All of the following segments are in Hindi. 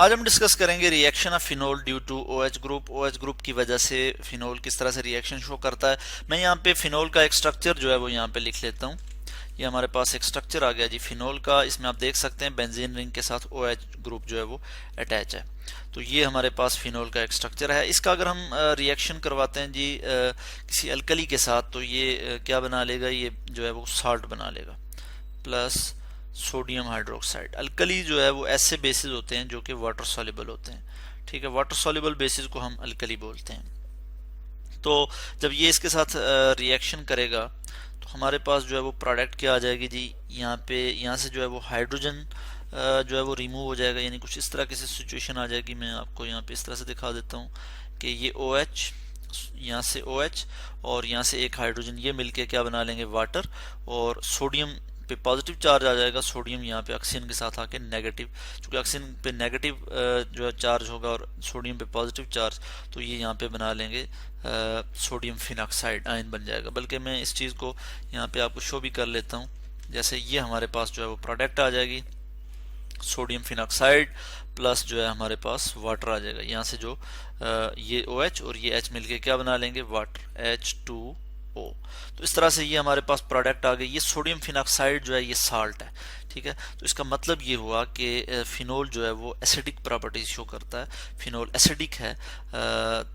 आज हम डिस्कस करेंगे reaction of phenol due to OH group. OH group की वजह से फिनोल किस तरह से रिएक्शन शो करता है। मैं यहाँ पे फिनोल का एक स्ट्रक्चर जो है वो यहाँ पे लिख लेता हूँ। ये हमारे पास एक स्ट्रक्चर आ गया जी फिनोल का। इसमें आप देख सकते हैं बेंजीन रिंग के साथ OH ग्रुप जो है वो अटैच है। तो ये हमारे पास फिनोल का एक स्ट्रक्चर है। इसका अगर हम रिएक्शन करवाते हैं जी किसी अल्कली के साथ, तो ये क्या बना लेगा, ये जो है वो साल्ट बना लेगा प्लस सोडियम हाइड्रोक्साइड। अल्कली जो है वो ऐसे बेसिस होते हैं जो कि वाटर सॉल्युबल होते हैं। ठीक है, वाटर सॉल्युबल बेसिस को हम अल्कली बोलते हैं। तो जब ये इसके साथ रिएक्शन करेगा तो हमारे पास जो है वो प्रोडक्ट क्या आ जाएगी जी, यहाँ से जो है वो हाइड्रोजन जो है वो रिमूव हो जाएगा। यानी कुछ इस तरह की सिचुएशन आ जाएगी। मैं आपको यहाँ पे इस तरह से दिखा देता हूँ कि ये OH, यहाँ से OH और यहाँ से एक हाइड्रोजन, ये मिलके क्या बना लेंगे, वाटर। और सोडियम पे पॉजिटिव चार्ज आ जाएगा, सोडियम यहाँ पे ऑक्सीजन के साथ आके नेगेटिव। चूंकि ऑक्सीजन पे नेगेटिव जो है चार्ज होगा और सोडियम पे पॉजिटिव चार्ज, तो ये यहाँ पे बना लेंगे सोडियम फिनॉक्साइड आयन बन जाएगा। बल्कि मैं इस चीज़ को यहाँ पे आपको शो भी कर लेता हूँ। जैसे ये हमारे पास जो है वो प्रोडक्ट आ जाएगी सोडियम फिनॉक्साइड प्लस जो है हमारे पास वाटर आ जाएगा। यहाँ से जो ये OH और ये H मिलके क्या बना लेंगे, वाटर, H2O। तो इस तरह से ये हमारे पास प्रोडक्ट आ गए। ये सोडियम फिनॉक्साइड जो है ये साल्ट है। ठीक है, तो इसका मतलब ये हुआ कि फिनोल जो है वो एसिडिक प्रॉपर्टीज शो करता है। फिनोल एसिडिक है।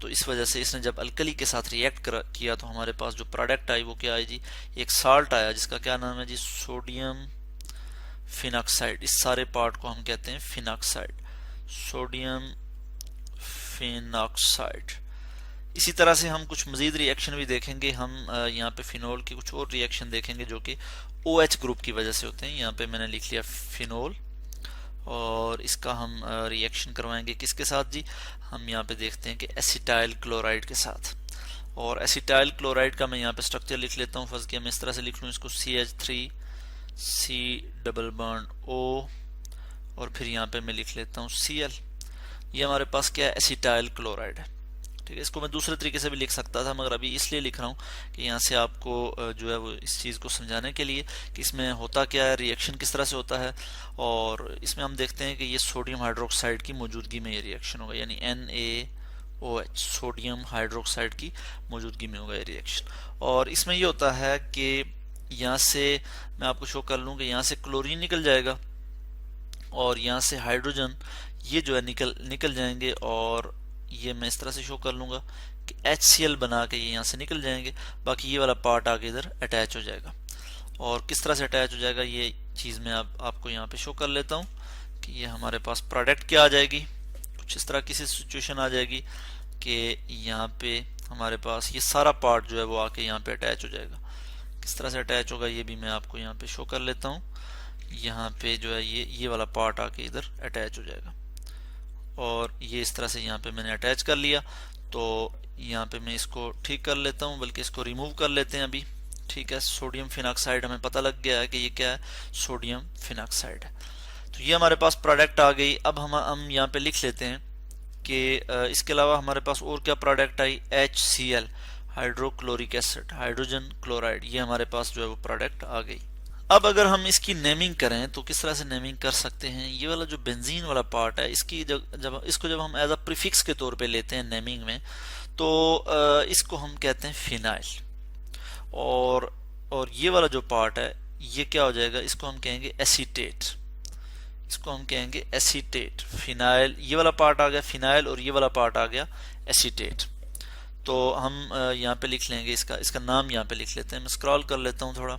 तो इस वजह से इसने जब अल्कली के साथ रिएक्ट किया तो हमारे पास जो प्रोडक्ट आई वो क्या आई जी, एक साल्ट आया जिसका क्या नाम है जी, सोडियम फिनॉक्साइड। इस सारे पार्ट को हम कहते हैं फिनॉक्साइड, सोडियम फिनॉक्साइड। इसी तरह से हम कुछ मजीद रिएक्शन भी देखेंगे। हम यहाँ पे फिनोल के कुछ और रिएक्शन देखेंगे जो कि OH ग्रुप की वजह से होते हैं। यहाँ पे मैंने लिख लिया फिनोल और इसका हम रिएक्शन करवाएंगे किसके साथ जी, हम यहाँ पे देखते हैं कि एसिटाइल क्लोराइड के साथ। और एसिटाइल क्लोराइड का मैं यहाँ पे स्ट्रक्चर लिख लेता हूँ। फर्स्ट कि मैं इस तरह से लिख लूँ इसको, CH3 C double bond O और फिर यहाँ पे मैं लिख लेता हूँ Cl। ये हमारे पास क्या है, एसिटाइल क्लोराइड है। ठीक है, इसको मैं दूसरे तरीके से भी लिख सकता था मगर अभी इसलिए लिख रहा हूँ कि यहाँ से आपको जो है वो इस चीज़ को समझाने के लिए कि इसमें होता क्या है, रिएक्शन किस तरह से होता है। और इसमें हम देखते हैं कि ये सोडियम हाइड्रोक्साइड की मौजूदगी में ये रिएक्शन होगा, यानी NaOH, सोडियम हाइड्रोक्साइड की मौजूदगी में होगा ये रिएक्शन। और इसमें ये होता है कि यहाँ से मैं आपको शो कर लूँ कि यहाँ से क्लोरीन निकल जाएगा और यहाँ से हाइड्रोजन ये जो है निकल जाएंगे। और ये मैं इस तरह से शो कर लूँगा कि HCl बना के ये यहाँ से निकल जाएंगे। बाकी ये वाला पार्ट आगे इधर अटैच हो जाएगा। और किस तरह से अटैच हो जाएगा ये चीज़ मैं आपको यहाँ पे शो कर लेता हूँ कि ये हमारे पास प्रोडक्ट क्या आ जाएगी। कुछ इस तरह की सिचुएशन आ जाएगी कि यहाँ पे हमारे पास ये सारा पार्ट जो है वो आके यहाँ पे अटैच हो जाएगा। किस तरह से अटैच होगा ये भी मैं आपको यहाँ पे शो कर लेता हूँ। यहाँ पे जो है ये वाला पार्ट आके इधर अटैच हो जाएगा और ये इस तरह से यहाँ पे मैंने अटैच कर लिया। तो यहाँ पे मैं इसको ठीक कर लेता हूँ, बल्कि इसको रिमूव कर लेते हैं अभी। ठीक है, सोडियम फिनॉक्साइड हमें पता लग गया है कि ये क्या है, सोडियम फिनॉक्साइड है। तो ये हमारे पास प्रोडक्ट आ गई। अब हम यहाँ पे लिख लेते हैं कि इसके अलावा हमारे पास और क्या product I, HCl, hydrochloric acid, hydrogen chloride. ये हमारे पास जो है वो प्रोडक्ट आ गई। अब अगर हम इसकी नेमिंग करें तो किस तरह से नेमिंग कर सकते हैं, ये वाला जो बेंजीन वाला पार्ट है इसकी जब हम एज अ प्रीफिक्स के तौर पे लेते हैं नेमिंग में, तो इसको हम कहते हैं फिनाइल। और ये वाला जो पार्ट है ये क्या हो जाएगा, इसको हम कहेंगे एसीटेट। इसको हम कहेंगे एसीटेट। फिनाइल ये वाला पार्ट आ गया फिनाइल और ये वाला पार्ट आ गया एसीटेट। तो हम यहाँ पे लिख लेंगे इसका नाम यहाँ पे लिख लेते हैं। मैं स्क्रॉल कर लेता हूँ थोड़ा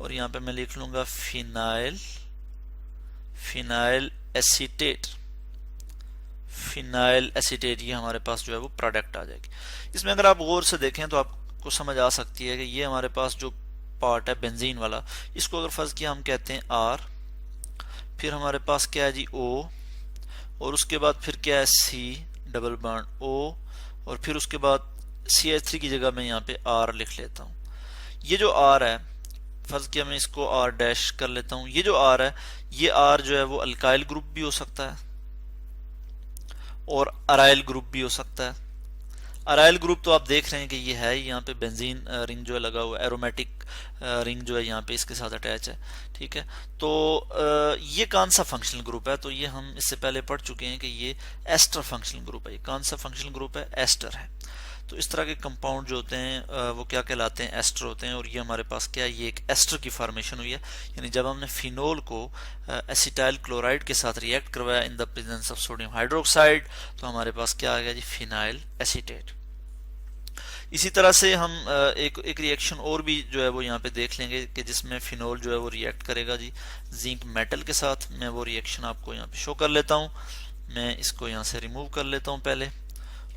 और यहाँ पे मैं लिख लूंगा फिनाइल एसीटेट। फिनाइल एसीटेट ये हमारे पास जो है वो प्रोडक्ट आ जाएगी। इसमें अगर आप गौर से देखें तो आपको समझ आ सकती है कि ये हमारे पास जो पार्ट है बेंजीन वाला, इसको अगर फर्ज किया हम कहते हैं R, फिर हमारे पास क्या है जी O, और उसके बाद फिर क्या है C डबल बॉन्ड O, और फिर उसके बाद CH3 की जगह मैं यहाँ पे R लिख लेता हूँ। ये जो R है, फर्ज किया मैं इसको R डैश कर लेता हूँ। ये जो R है, ये R जो है वो अल्काइल ग्रुप भी हो सकता है और अराइल ग्रुप भी हो सकता है। अराइल ग्रुप तो आप देख रहे हैं कि ये है यहाँ पे बेंजीन रिंग जो है लगा हुआ है, एरोमेटिक रिंग जो है यहाँ पे इसके साथ अटैच है। ठीक है, तो ये कौन सा फंक्शनल ग्रुप है? तो ये हम इससे पहले पढ़ चुके हैं कि ये एस्टर फंक्शनल ग्रुप है। ये कौन सा फंक्शनल ग्रुप है? एस्टर है। तो इस तरह के कंपाउंड जो होते हैं वो क्या कहलाते हैं? एस्टर होते हैं। और ये हमारे पास क्या है? ये एक एस्टर की फॉर्मेशन हुई है, यानी जब हमने फिनोल को एसिटाइल क्लोराइड के साथ रिएक्ट करवाया in the presence of sodium hydroxide, तो हमारे पास क्या आ गया जी? Phenyl acetate. इसी तरह से हम एक रिएक्शन और भी जो है वो यहाँ पे देख लेंगे कि जिसमें फिनोल जो है वो रिएक्ट करेगा जी जिंक मेटल के साथ। मैं वो रिएक्शन आपको यहाँ पे शो कर लेता हूँ। मैं इसको यहाँ से रिमूव कर लेता हूँ पहले,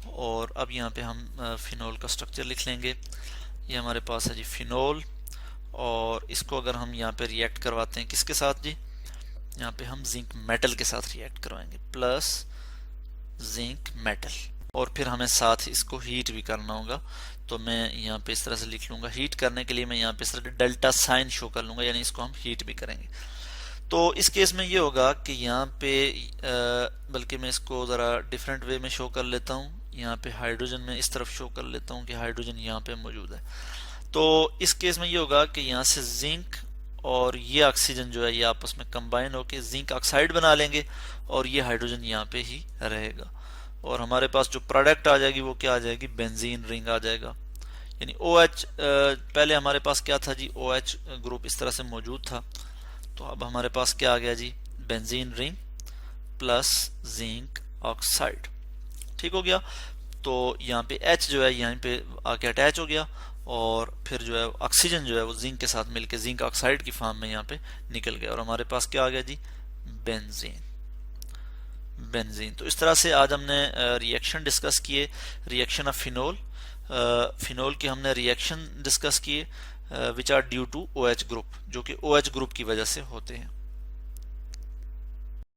और अब यहाँ पे हम फिनोल का स्ट्रक्चर लिख लेंगे। ये हमारे पास है जी फिनोल, और इसको अगर हम यहाँ पे रिएक्ट करवाते हैं किसके साथ जी? यहाँ पे हम जिंक मेटल के साथ रिएक्ट करवाएंगे, प्लस जिंक मेटल, और फिर हमें साथ इसको हीट भी करना होगा। तो मैं यहाँ पे इस तरह से लिख लूंगा, हीट करने के लिए मैं यहाँ पे इस तरह डेल्टा साइन शो कर लूंगा, यानी इसको हम हीट भी करेंगे। तो इस केस में ये होगा कि यहाँ पे बल्कि मैं इसको ज़रा डिफरेंट वे में शो कर लेता हूँ। यहाँ पे हाइड्रोजन में इस तरफ शो कर लेता हूँ कि हाइड्रोजन यहाँ पे मौजूद है। तो इस केस में ये होगा कि यहाँ से जिंक और ये ऑक्सीजन जो है ये आपस में कंबाइन होके जिंक ऑक्साइड बना लेंगे, और ये हाइड्रोजन यहाँ पे ही रहेगा, और हमारे पास जो प्रोडक्ट आ जाएगी वो क्या आ जाएगी? बेंजीन रिंग आ जाएगा। यानी OH पहले हमारे पास क्या था जी? OH ग्रुप इस तरह से मौजूद था, तो अब हमारे पास क्या आ गया जी? Benzene ring plus zinc oxide. ठीक हो गया। तो यहाँ पे H जो है यहाँ पे आके अटैच हो गया, और फिर जो है ऑक्सीजन जो है वो जिंक के साथ मिलके जिंक ऑक्साइड की फॉर्म में यहाँ पे निकल गया, और हमारे पास क्या आ गया जी? बेंजीन। बेंजीन। तो इस तरह से आज हमने रिएक्शन डिस्कस किए, रिएक्शन ऑफ फिनोल। फिनोल की हमने रिएक्शन डिस्कस किए which are due to OH group, जो कि OH ग्रुप की वजह से होते हैं।